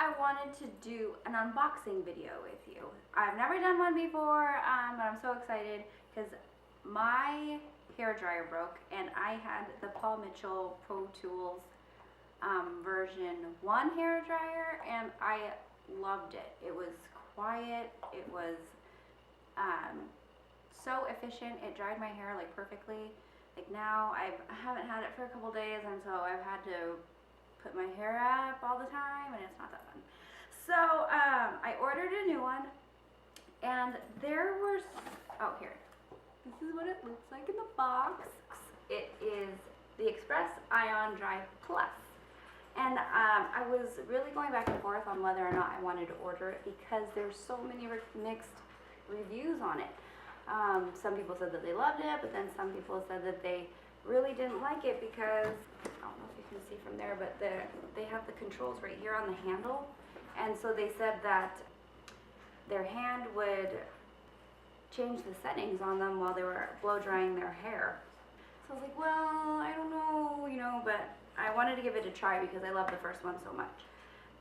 I wanted to do an unboxing video with you. I've never done one before, but I'm so excited because my hair dryer broke and I had the Paul Mitchell Pro Tools version 1 hair dryer and I loved it. It was quiet, it was so efficient, it dried my hair like perfectly. Like now I haven't had it for a couple days and so I've had to put my hair up all the time and it's not that fun. So I ordered a new one and there were, oh here, this is what it looks like in the box. It is the Express Ion Dry Plus. And I was really going back and forth on whether or not I wanted to order it because there's so many mixed reviews on it. Some people said that they loved it, but then some people said that they really didn't like it because, I don't know if you can see from there, but they have the controls right here on the handle. And so they said that their hand would change the settings on them while they were blow drying their hair. So I was like, well, I don't know, you know, but I wanted to give it a try because I love the first one so much.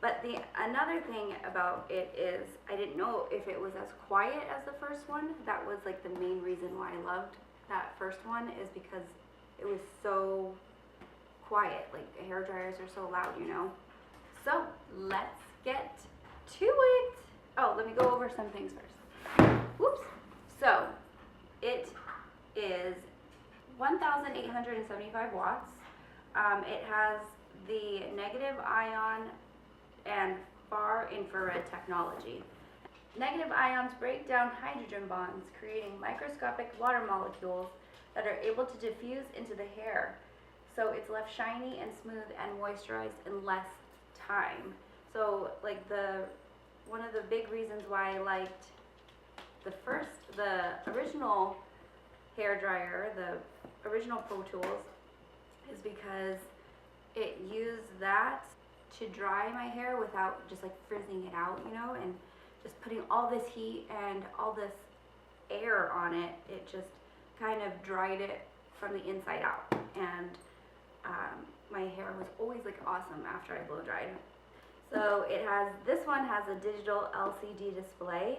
But another thing about it is I didn't know if it was as quiet as the first one. That was like the main reason why I loved that first one, is because it was so quiet. Like hair dryers are so loud, you know. So let's get to it. Oh, let me go over some things first. Whoops. So it is 1,875 watts. It has the negative ion and far infrared technology. Negative ions break down hydrogen bonds, creating microscopic water molecules that are able to diffuse into the hair. So it's left shiny and smooth and moisturized in less time. So like one of the big reasons why I liked the original hair dryer, the original Pro Tools, is because it used that to dry my hair without just like frizzing it out, you know, and just putting all this heat and all this air on it. It just kind of dried it from the inside out, and my hair was always like awesome after I blow dried. So this one has a digital LCD display.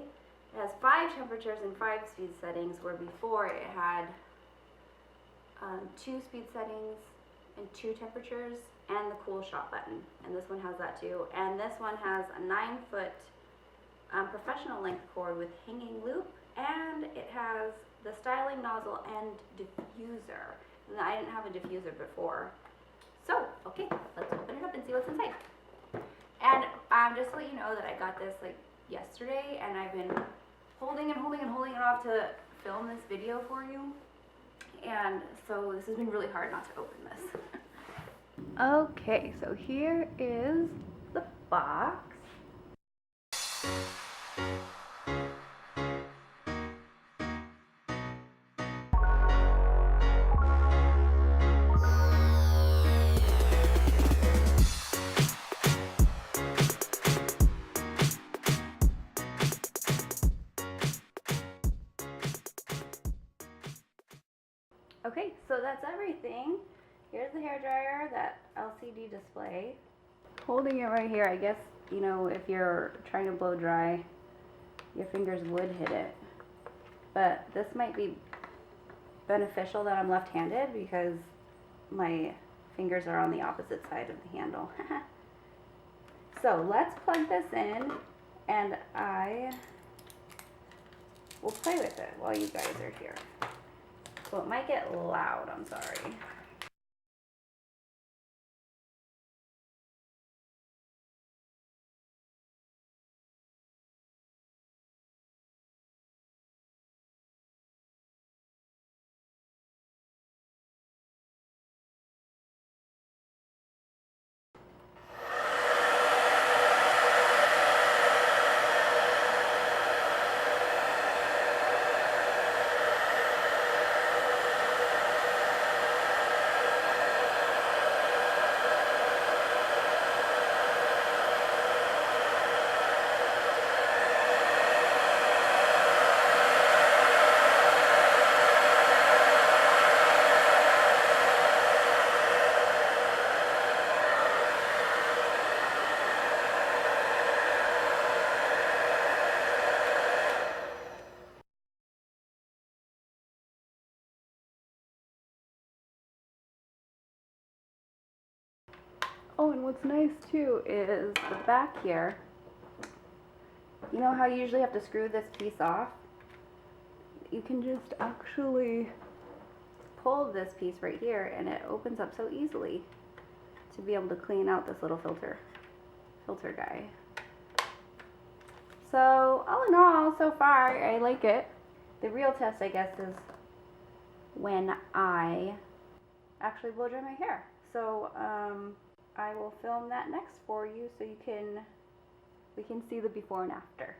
It has 5 temperatures and 5 speed settings, where before it had 2 speed settings and 2 temperatures and the cool shot button. And this one has that too. And this one has a 9-foot professional length cord with hanging loop, and it has the styling nozzle and diffuser. And I didn't have a diffuser before. So, okay, let's open it up and see what's inside. And just to let you know that I got this like yesterday, and I've been holding it off to film this video for you. And so this has been really hard not to open this. Okay, so here is the box. Okay, so that's everything. Here's the hairdryer, that LCD display. Holding it right here, I guess, you know, if you're trying to blow dry, your fingers would hit it. But this might be beneficial that I'm left-handed because my fingers are on the opposite side of the handle. So let's plug this in and I will play with it while you guys are here. So it might get loud, I'm sorry. Oh, and what's nice too is the back here. You know how you usually have to screw this piece off? You can just actually pull this piece right here and it opens up so easily to be able to clean out this little filter guy. So all in all, so far I like it. The real test, I guess, is when I actually blow dry my hair. So I will film that next for you so we can see the before and after.